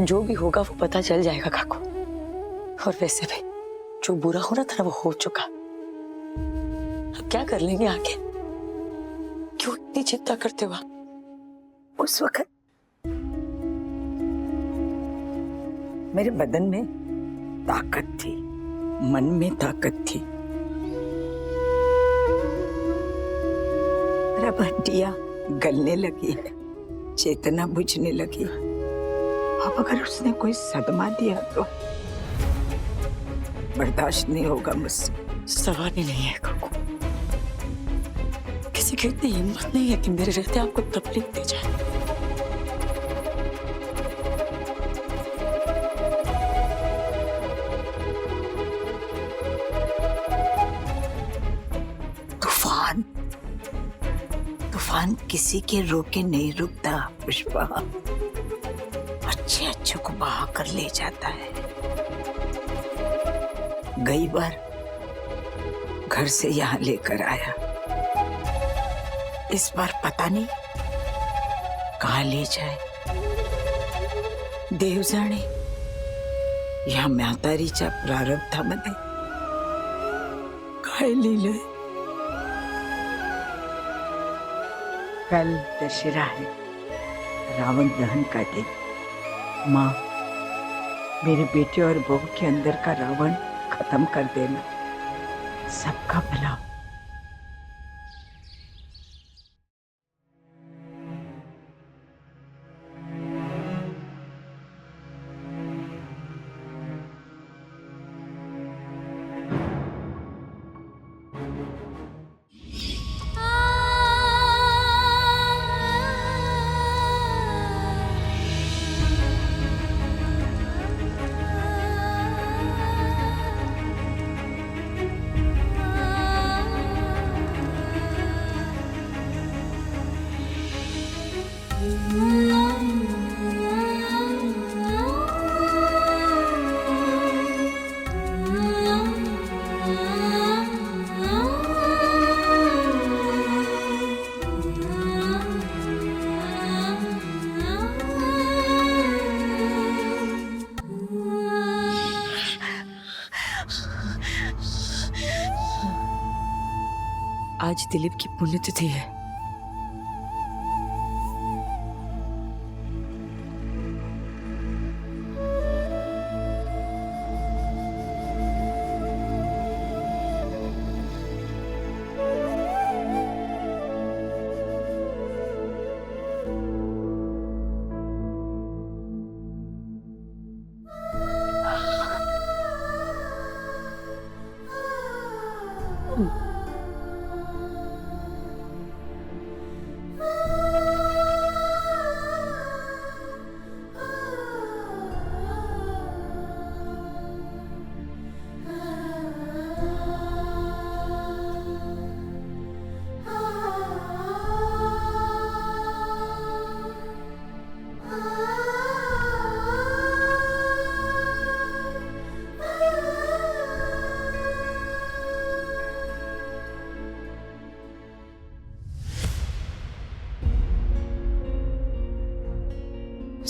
जो भी होगा वो पता चल जाएगा काकू। और वैसे भी जो बुरा होना था ना वो हो चुका। अब क्या कर लेंगे आगे? क्यों इतनी चिंता करते हो? उस वक्त मेरे बदन में ताकत थी, मन में ताकत थी। मेरा हड्डियां गलने लगी है, चेतना बुझने लगी। अब अगर उसने कोई सदमा दिया तो बर्दाश्त नहीं होगा मुझसे। सवाल ही नहीं है काकू। किसी की इतनी हिम्मत नहीं है कि मेरे रहते आपको तकलीफ दी जाए। तूफान, तूफान किसी के रोके नहीं रुकता पुष्पा। अच्छे अच्छे को बहा कर ले जाता है। गई बार घर से यहाँ लेकर आया, इस बार पता नहीं कहाँ ले जाए। देव जाने या म्हातारीचा प्रारब्धामध्ये काय लिहिलंय। कल दशहरा है, रावण दहन का दिन। माँ, मेरे बेटे और बहू के अंदर का रावण खत्म कर देना, सबका भला। आज दिलीप की पुण्यतिथि है।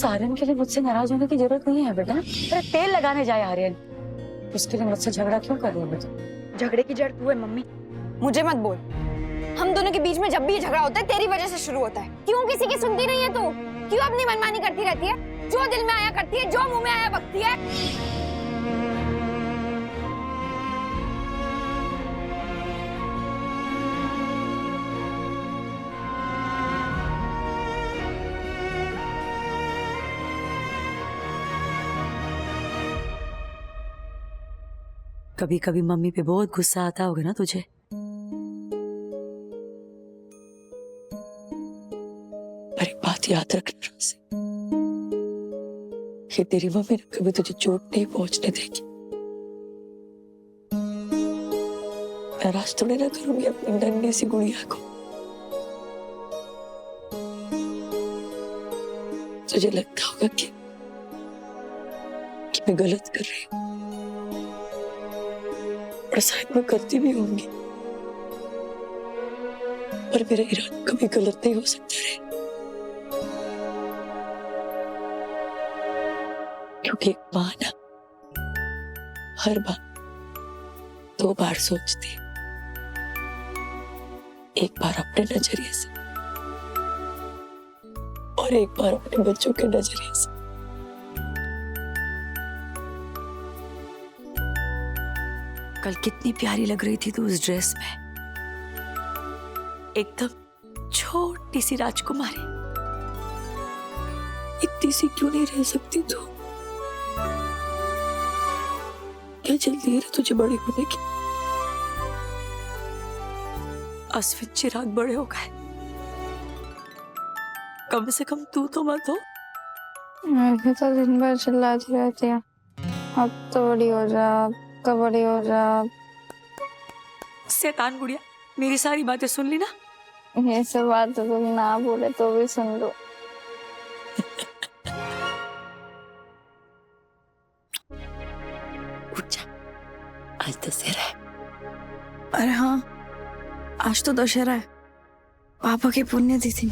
आर्यन के लिए मुझसे नाराज होने की जरूरत नहीं है बेटा। अरे तेल लगाने जाए आर्यन, उसके लिए मुझसे झगड़ा क्यों कर रही हो बेटा? झगड़े की जड़ तू है मम्मी, मुझे मत बोल। हम दोनों के बीच में जब भी ये झगड़ा होता है तेरी वजह से शुरू होता है। क्यों किसी की सुनती नहीं है तू? क्यों अपनी मनमानी करती रहती है? जो दिल में आया करती है, जो मुंह में आया बकती है। कभी कभी मम्मी पे बहुत गुस्सा आता होगा ना तुझे? पर एक बात याद रखना रोज़ी, कि तेरी मम्मी ने कभी तुझे चोट नहीं पहुंचने देगी। नाराज थोड़े ना करूंगी अपनी नन्ही सी गुड़िया को। तुझे लगता होगा कि मैं गलत कर रही हूँ, और शायद मैं करती भी होंगी, पर मेरा इरादा कभी गलत नहीं हो सकता रे। क्योंकि एक माँ ना हर बार 2 बार सोचती है, एक बार अपने नजरिए से और एक बार अपने बच्चों के नजरिए से। कल कितनी प्यारी लग रही थी तू उस ड्रेस में, एकदम छोटी सी राजकुमारी। इतनी सी क्यों नहीं रह सकती तू? क्या जल्दी है तुझे बड़ी होने की? अश्विन चिराग बड़े हो गए, कम से कम तू तो मत हो। मैं भी तो दिन भर चिल्लाती रहती है, अब तो बड़ी हो जा, अब तो बड़ी हो जा। शैतान गुड़िया, मेरी सारी बातें सुन ली ना? ये सब बात तो तुम ना बोले तो भी सुन लो। उठ जा, आज दशहरा है। अरे हाँ, आज तो दशहरा है, पापा की पुण्यतिथि।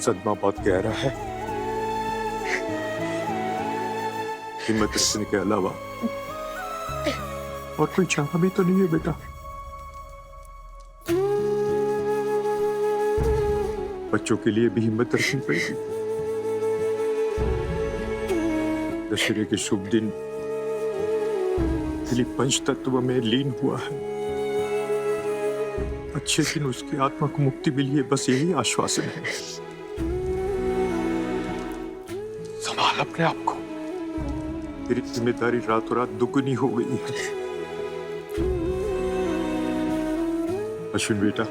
सदमा बहुत गहरा है, हिम्मत रखने के अलावा और कोई चारा भी तो नहीं है बेटा। बच्चों के लिए भी हिम्मत रखनी पड़ेगी। दशहरे के शुभ दिन दिलीप पंच तत्व में लीन हुआ है। अच्छे दिन उसकी आत्मा को मुक्ति मिली है, बस यही आश्वासन है। संभाल अपने आप को, तेरी जिम्मेदारी रातों रात दुगनी हो गई है। अश्विन बेटा,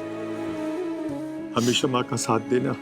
हमेशा माँ का साथ देना।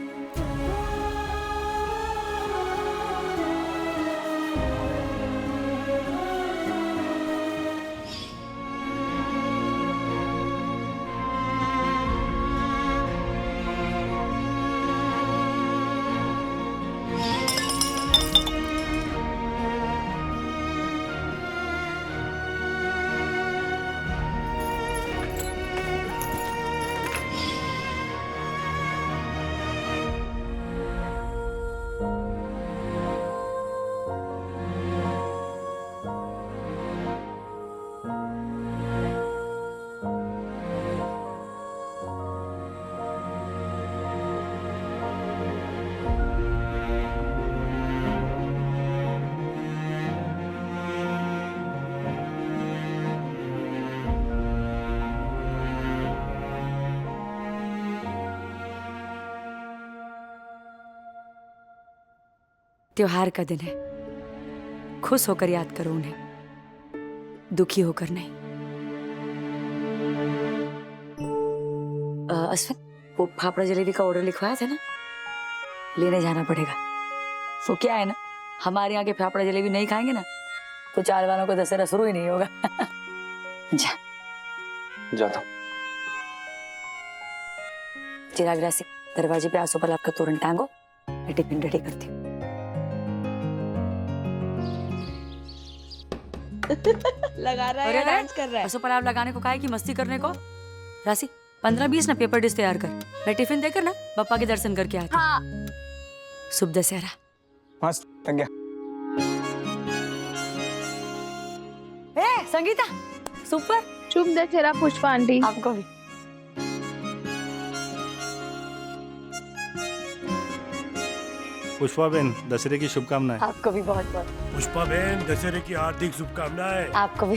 त्योहार का दिन है, खुश होकर याद करो उन्हें, दुखी होकर नहीं। अश्विन, वो फाफड़ा जलेबी का ऑर्डर लिखवाया था ना, लेने जाना पड़ेगा। वो क्या है ना, हमारे यहाँ के फाफड़ा जलेबी नहीं खाएंगे ना तो चाल वालों को दशहरा शुरू ही नहीं होगा। जा जाता हूँ। चिराग राशि, दरवाजे पे आसोपालव का तोरण टांगो, मैं टिफिन रेडी करती हूँ। लगा रहा है, डांस कर रहा है। आसोपालव लगाने को काहे की मस्ती करने को। राशि 15-20 ना पेपर डिश तैयार कर, मैं टिफिन देकर ना पप्पा के दर्शन करके आती। हाँ। शुभ दशहरा। मस्त लग गया। ए संगीता, सुपर। शुभ दशहरा पुष्पा आंटी। आपको भी। पुष्पा बहन, दशहरे की शुभकामनाएं। आपको भी बहुत बहुत। पुष्पा बहन, दशहरे की हार्दिक शुभकामनाएं। आपको भी।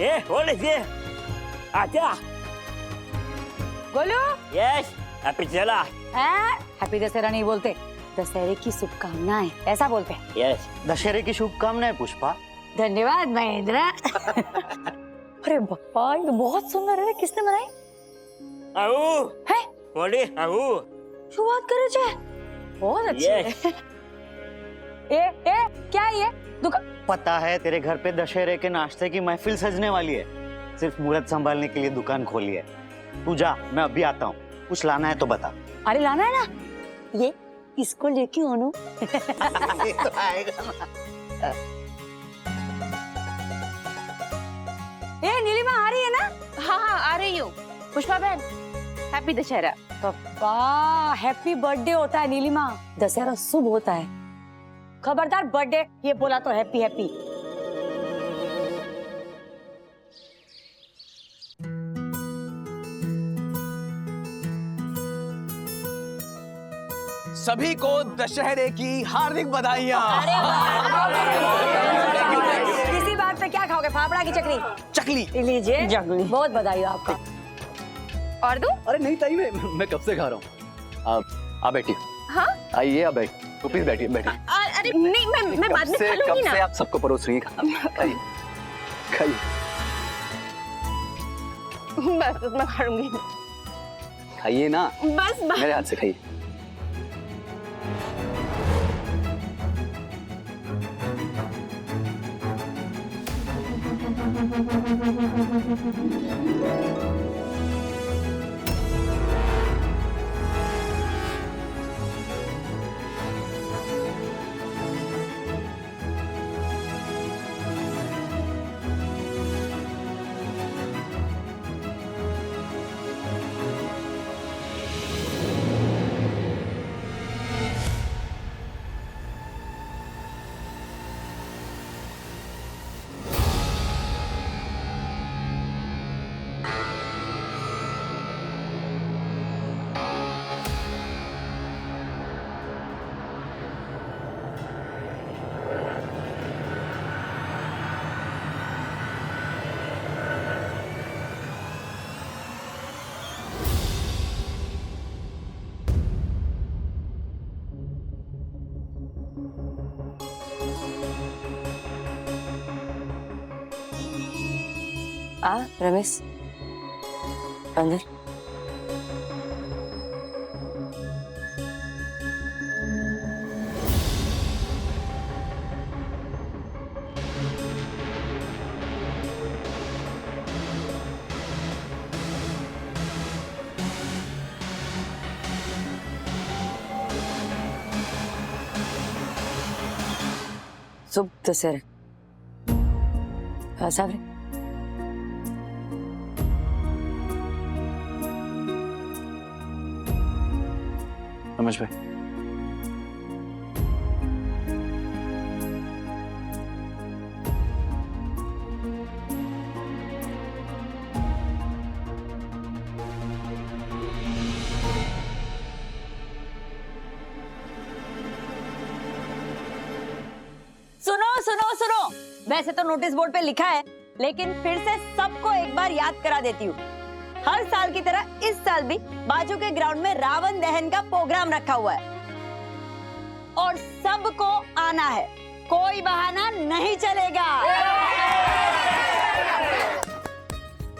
ए hold it here. आजा. बोलो Yes. Happy चला. हैप्पी दशहरा नहीं बोलते, दशहरे की शुभकामनाएं ऐसा बोलते हैं। Yes. दशहरे की शुभकामनाएं पुष्पा. धन्यवाद महेंद्र। अरे बापा ये तो बहुत सुंदर है, किसने बनाई? आओ. है? बोले आओ. शुरुआत करे छे, बहुत अच्छी Yes. है। ए क्या है ये दुकान? पता है तेरे घर पे दशहरे के नाश्ते की महफिल सजने वाली है, सिर्फ मुहूर्त संभालने के लिए दुकान खोली है। तू जा, मैं अभी आता हूँ, कुछ लाना है तो बता। अरे लाना है ना, ये इसको लेके आनो। ये तो आएगा ना। ए नीलिमा आ रही है ना? हाँ हाँ आ रही हूँ। पुष्पा बहन हैप्पी दशहरा। पप्पा हैप्पी बर्थडे होता है नीलिमा, दशहरा शुभ होता है। खबरदार बर्थडे ये बोला तो हैप्पी हैप्पी। सभी को दशहरे की हार्दिक बधाइयाँ। इसी बात पे क्या खाओगे, फाफड़ा की चकली? चकली। लीजिए चकली, बहुत बधाई हो आपको। और दो? अरे नहीं ताई, मैं कब से खा रहा हूँ। आप बैठिए। हाँ? आइए आप बैठ, तो प्लीज बैठिए बैठिए। अरे नहीं मैं बाद में खा लूंगी कब ना। से आप सबको परोस रही हैं, खाइए खाइए। बस मैं खा लूंगी। खाइए ना, बस मेरे हाथ से खाइए। रमेश अंदर। शुभ दशहरा। सावरी रमेश भाई, सुनो सुनो सुनो, वैसे तो नोटिस बोर्ड पे लिखा है, लेकिन फिर से सबको एक बार याद करा देती हूँ। हर साल की तरह इस साल भी बाजू के ग्राउंड में रावण दहन का प्रोग्राम रखा हुआ है और सबको आना है, कोई बहाना नहीं चलेगा।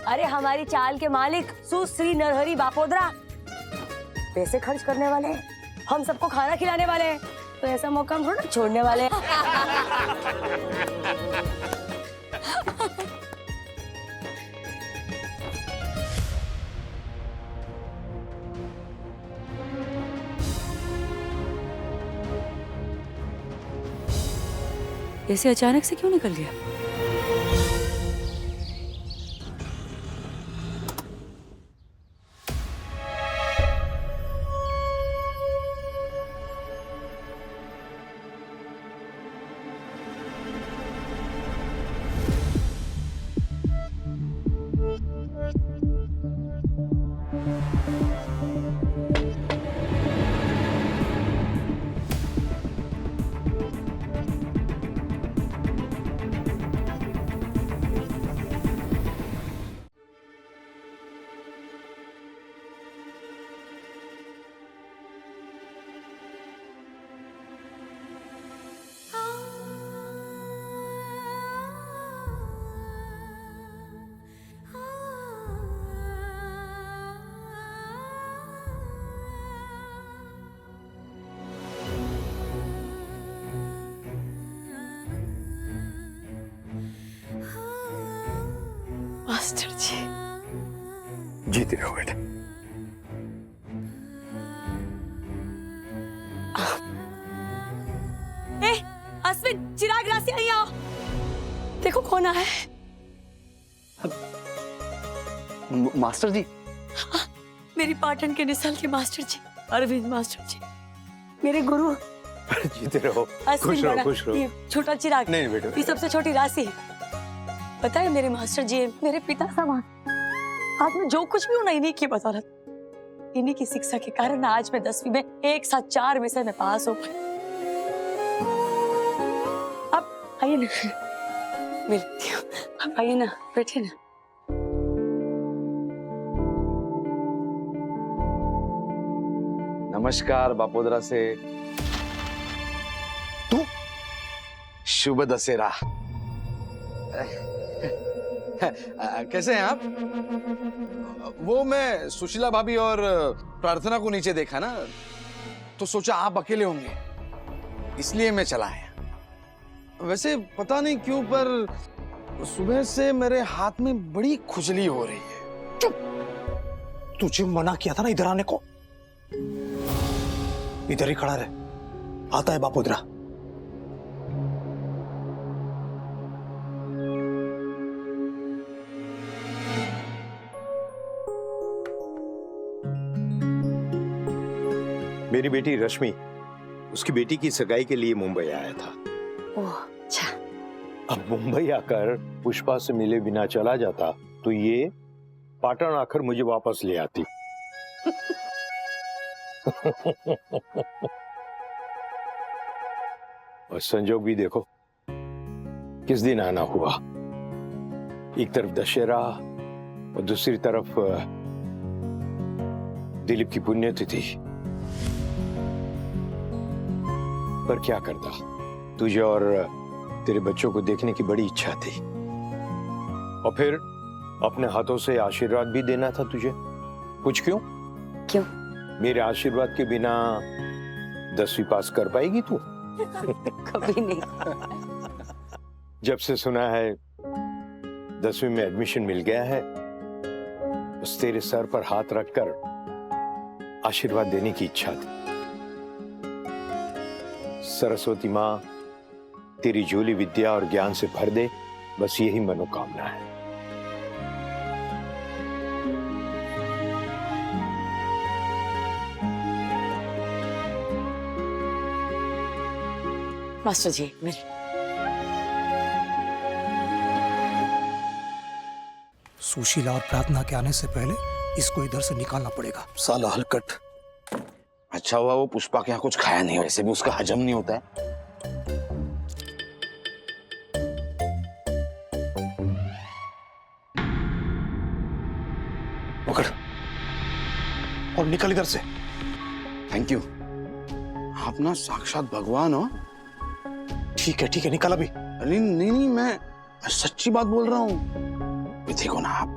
अरे हमारी चाल के मालिक सुश्री नरहरी बापोदरा पैसे खर्च करने वाले हैं, हम सबको खाना खिलाने वाले हैं, तो ऐसा मौका हम थोड़ा छोड़ने वाले हैं। ऐसे अचानक से क्यों निकल गया? मास्टर जी। जीते रहो बेटा। ए, अश्विन, चिराग, राशि, आई आओ। देखो कौन आया है। मास्टर जी। मेरी पाटन के निसल के मास्टर जी, अरविंद मास्टर जी, मेरे गुरु। जीते रहो, अश्विन खुश रहो, बड़ा, खुश रहो। ये छोटा चिराग, नहीं बेटा, ये सबसे छोटी राशि। पता है मेरे मास्टर जी मेरे पिता समान। आज मैं जो कुछ भी हूं ना इन्हीं की बदौलत, इन्हीं की शिक्षा के कारण आज मैं 10वीं में एक साथ 4 विषय में पास हो पाई। अब आइए ना, मिलती हूँ। अब आइए ना, बैठे ना। नमस्कार बापोदरा से। तू शुभ दशहरा। कैसे हैं आप? वो मैं सुशीला भाभी और प्रार्थना को नीचे देखा ना, तो सोचा आप अकेले होंगे, इसलिए मैं चला आया। वैसे पता नहीं क्यों पर सुबह से मेरे हाथ में बड़ी खुजली हो रही है। चुप। तुझे मना किया था ना इधर आने को। इधर ही खड़ा रहे, आता है बापोदरा। मेरी बेटी रश्मि उसकी बेटी की सगाई के लिए मुंबई आया था। ओह अच्छा। अब मुंबई आकर पुष्पा से मिले बिना चला जाता तो ये पाटन आकर मुझे वापस ले आती। और संजोग भी देखो किस दिन आना हुआ। एक तरफ दशहरा और दूसरी तरफ दिलीप की पुण्यतिथि। पर क्या करता, तुझे और तेरे बच्चों को देखने की बड़ी इच्छा थी और फिर अपने हाथों से आशीर्वाद भी देना था तुझे। कुछ क्यों? क्यों? मेरे आशीर्वाद के बिना 10वीं पास कर पाएगी तू? कभी नहीं। जब से सुना है 10वीं में एडमिशन मिल गया है, बस तेरे सर पर हाथ रखकर आशीर्वाद देने की इच्छा थी। सरस्वती माँ तेरी झोली विद्या और ज्ञान से भर दे, बस यही मनोकामना है। मास्टर जी मेरे सुशीला और प्रार्थना के आने से पहले इसको इधर से निकालना पड़ेगा, साला हलकट। अच्छा हुआ वो पुष्पा के यहाँ कुछ खाया नहीं, वैसे भी उसका हजम नहीं होता है। पकड़ और निकल इधर से। थैंक यू, आप ना साक्षात भगवान हो। ठीक है निकल अभी। अरे नहीं, मैं सच्ची बात बोल रहा हूँ। देखो ना, आप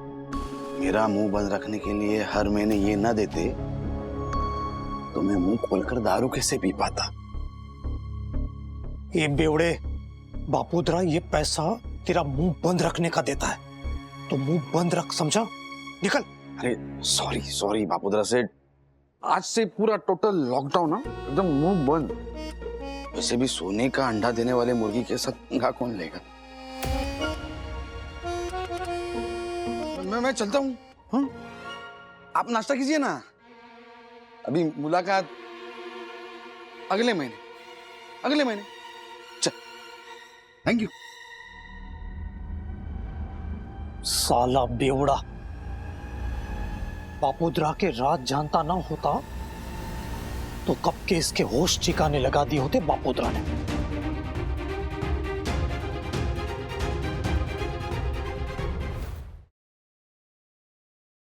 मेरा मुंह बंद रखने के लिए हर महीने ये ना देते तो मैं मुंह खोलकर दारू कैसे पी पाता। ये बेवड़े बापोदरा, ये पैसा तेरा मुंह बंद रखने का देता है, तो मुंह बंद रख, समझा? निकल। अरे सॉरी बापोदरा सेठ, आज से पूरा टोटल लॉकडाउन ना, एकदम मुंह बंद। वैसे भी सोने का अंडा देने वाले मुर्गी के साथ पंगा कौन लेगा। मैं चलता हूँ। हाँ? आप नाश्ता कीजिए ना, अभी मुलाकात अगले महीने। चल, थैंक यू। साला बेवड़ा, बापोदरा के राज जानता ना होता तो कब के इसके होश ठिकाने लगा दिए होते बापोदरा ने।